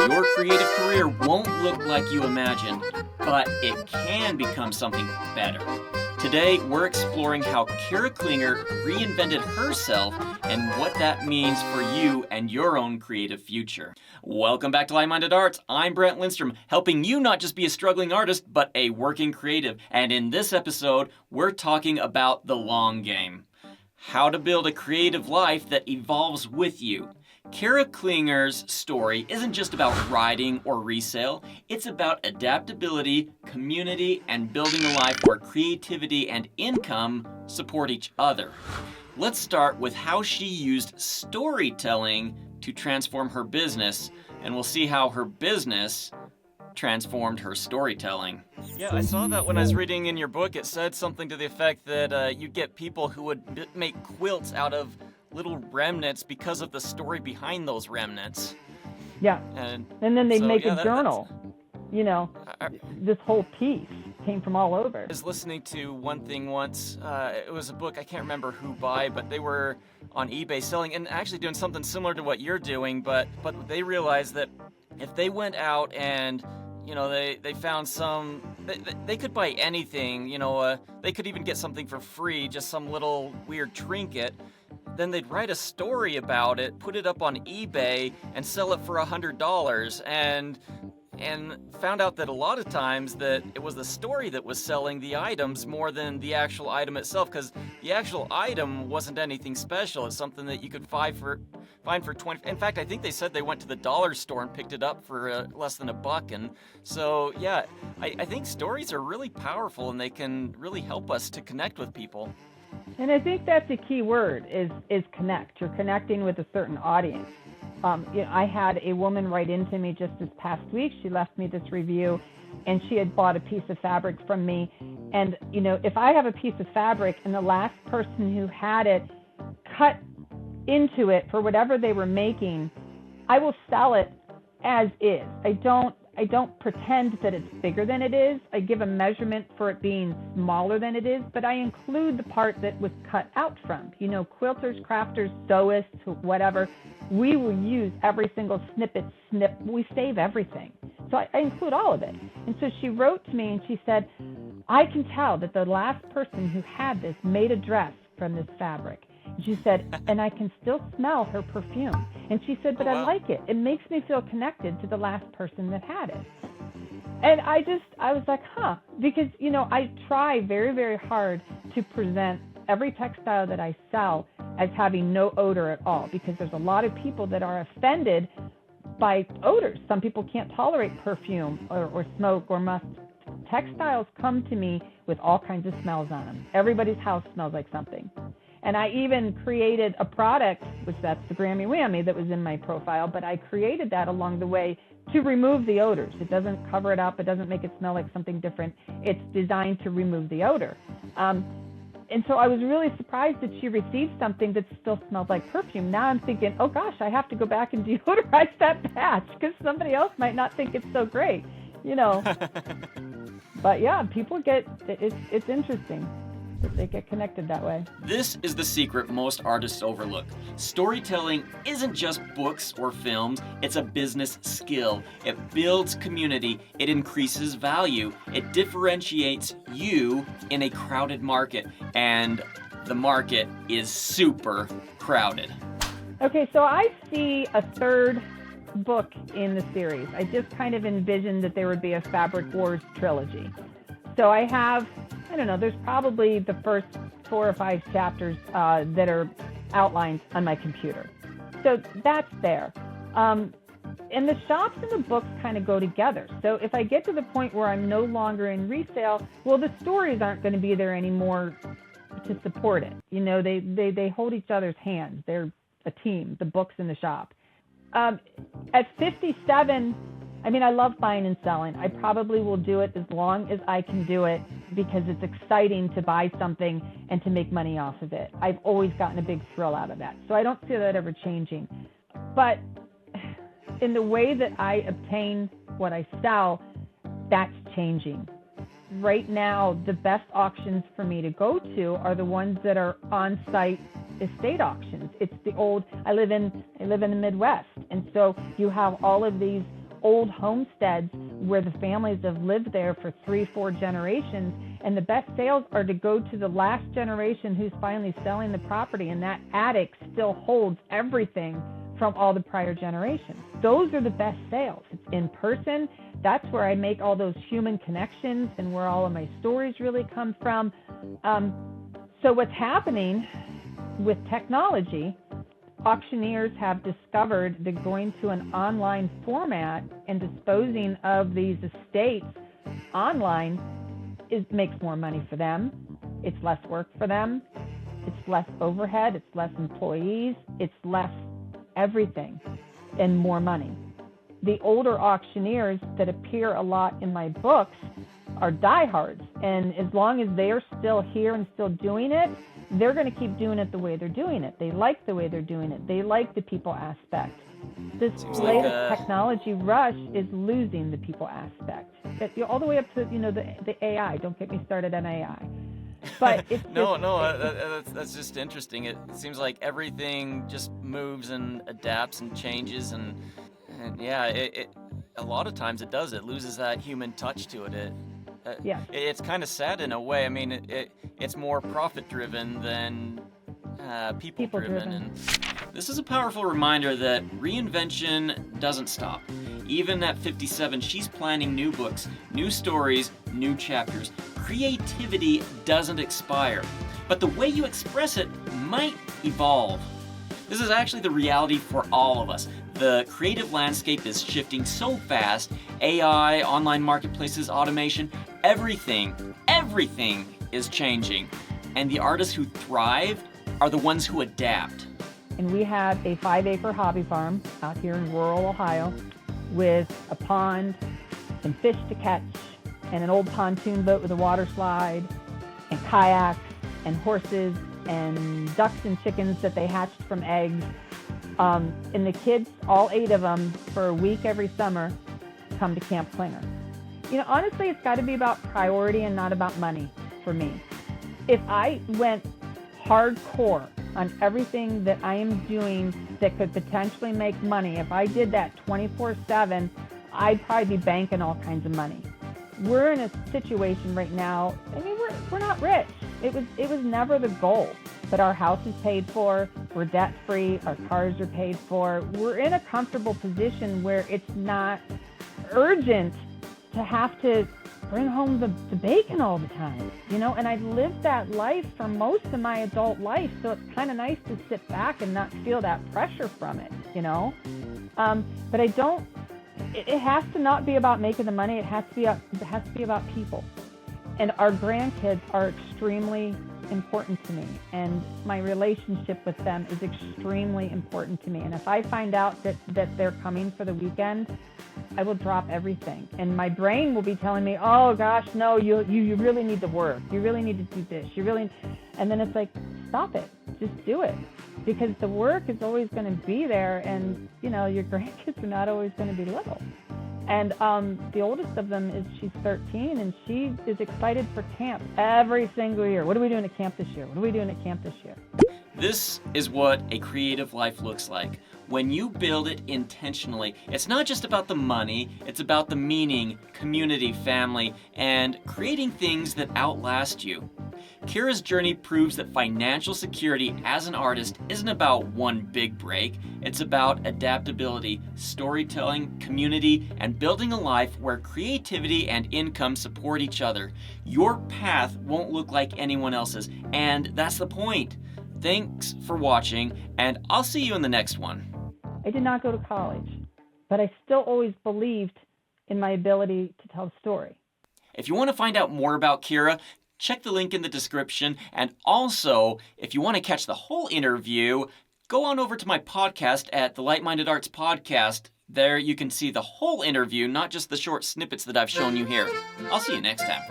Your creative career won't look like you imagined, but it can become something better. Today, we're exploring how Kara Klinger reinvented herself and what that means for you and your own creative future. Welcome back to Reinvented Arts. I'm Brent Lindstrom, helping you not just be a struggling artist, but a working creative. And in this episode, we're talking about the long game. How to build a creative life that evolves with you. Kara Klinger's story isn't just about writing or resale. It's about adaptability, community, and building a life where creativity and income support each other. Let's start with how she used storytelling to transform her business, and we'll see how her business transformed her storytelling. Yeah, I saw that when I was reading in your book. It said something to the effect that you'd get people who would make quilts out of little remnants because of the story behind those remnants. Yeah. And then they'd make a journal. This whole piece came from all over. I was listening to one thing once. It was a book, I can't remember who by, but they were on eBay selling and actually doing something similar to what you're doing, but they realized that if they went out and they found some, they could buy anything, they could even get something for free, just some little weird trinket. Then they'd write a story about it, put it up on eBay, and sell it for $100. And found out that a lot of times that it was the story that was selling the items more than the actual item itself, because the actual item wasn't anything special. It's something that you could find for 20. In fact, I think they said they went to the dollar store and picked it up for less than $1. And so, yeah, I think stories are really powerful and they can really help us to connect with people. And I think that's a key word is connect. You're connecting with a certain audience. I had a woman write into me just this past week. She left me this review, and she had bought a piece of fabric from me. And, if I have a piece of fabric and the last person who had it cut into it for whatever they were making, I will sell it as is. I don't pretend that it's bigger than it is. I give a measurement for it being smaller than it is, but I include the part that was cut out from. Quilters, crafters, sewists, whatever, we will use every single snip. We save everything. So I include all of it. And so she wrote to me and she said, I can tell that the last person who had this made a dress from this fabric. And she said, and I can still smell her perfume. And she said, but I like it. It makes me feel connected to the last person that had it. And I was like, because, I try very, very hard to present every textile that I sell as having no odor at all, because there's a lot of people that are offended by odors. Some people can't tolerate perfume or smoke or musk. Textiles come to me with all kinds of smells on them. Everybody's house smells like something. And I even created a product, which that's the Grammy Whammy that was in my profile, but I created that along the way to remove the odors. It doesn't cover it up. It doesn't make it smell like something different. It's designed to remove the odor. And so I was really surprised that she received something that still smelled like perfume. Now I'm thinking, oh gosh, I have to go back and deodorize that batch because somebody else might not think it's so great, But yeah, people it's interesting that they get connected that way. This is the secret most artists overlook. Storytelling isn't just books or films, it's a business skill. It builds community, it increases value, it differentiates you in a crowded market, and the market is super crowded. Okay, so I see a third book in the series. I just kind of envisioned that there would be a Fabric Wars trilogy. So I have, there's probably the first 4 or 5 chapters that are outlined on my computer. So that's there. And the shops and the books kind of go together. So if I get to the point where I'm no longer in resale, well, the stories aren't going to be there anymore to support it. They hold each other's hands. They're a team, the books and the shop. At 57, I love buying and selling. I probably will do it as long as I can do it because it's exciting to buy something and to make money off of it. I've always gotten a big thrill out of that. So I don't see that ever changing. But in the way that I obtain what I sell, that's changing. Right now, the best auctions for me to go to are the ones that are on-site estate auctions. It's the old, I live in the Midwest. And so you have all of these old homesteads where the families have lived there for 3-4 generations, and the best sales are to go to the last generation who's finally selling the property, and that attic still holds everything from all the prior generations. Those are the best sales. It's in person. That's where I make all those human connections and where all of my stories really come from. So what's happening with technology, auctioneers have discovered that going to an online format and disposing of these estates online makes more money for them. It's less work for them. It's less overhead. It's less employees. It's less everything and more money. The older auctioneers that appear a lot in my books are diehards, and as long as they're still here and still doing it, they're going to keep doing it the way they're doing it. They like the way they're doing it. They like the people aspect. This latest technology rush is losing the people aspect. All the way up to the AI. Don't get me started on AI. But it's that's just interesting. It seems like everything just moves and adapts and changes, and yeah, it a lot of times it does. It loses that human touch to it. It's kind of sad in a way. I mean, it's more profit-driven than people-driven. And this is a powerful reminder that reinvention doesn't stop. Even at 57, she's planning new books, new stories, new chapters. Creativity doesn't expire, but the way you express it might evolve. This is actually the reality for all of us. The creative landscape is shifting so fast. AI, online marketplaces, automation, everything is changing. And the artists who thrive are the ones who adapt. And we have a 5-acre hobby farm out here in rural Ohio with a pond and fish to catch and an old pontoon boat with a water slide and kayaks and horses and ducks and chickens that they hatched from eggs. And the kids, all 8 of them, for a week every summer, come to Camp Klinger. Honestly, it's got to be about priority and not about money for me. If I went hardcore on everything that I am doing that could potentially make money, if I did that 24/7, I'd probably be banking all kinds of money. We're in a situation right now, I mean, we're not rich. It was never the goal, but our house is paid for, we're debt-free, our cars are paid for. We're in a comfortable position where it's not urgent to have to bring home the bacon all the time, and I've lived that life for most of my adult life, so it's kind of nice to sit back and not feel that pressure from it, but I don't. It has to not be about making the money. It has to be about people, and our grandkids are extremely important to me, and my relationship with them is extremely important to me. And if I find out that they're coming for the weekend, I will drop everything. And my brain will be telling me, oh gosh, no, you really need to work. You really need to do this. And then it's like, stop it. Just do it. Because the work is always going to be there, and your grandkids are not always going to be little. And the oldest of them she's 13, and she is excited for camp every single year. What are we doing at camp this year? What are we doing at camp this year? This is what a creative life looks like. When you build it intentionally, it's not just about the money, it's about the meaning, community, family, and creating things that outlast you. Kara's journey proves that financial security as an artist isn't about one big break. It's about adaptability, storytelling, community, and building a life where creativity and income support each other. Your path won't look like anyone else's, and that's the point. Thanks for watching, and I'll see you in the next one. I did not go to college, but I still always believed in my ability to tell a story. If you want to find out more about Kara, check the link in the description. And also, if you want to catch the whole interview, go on over to my podcast at the Light-Minded Arts Podcast. There you can see the whole interview, not just the short snippets that I've shown you here. I'll see you next time.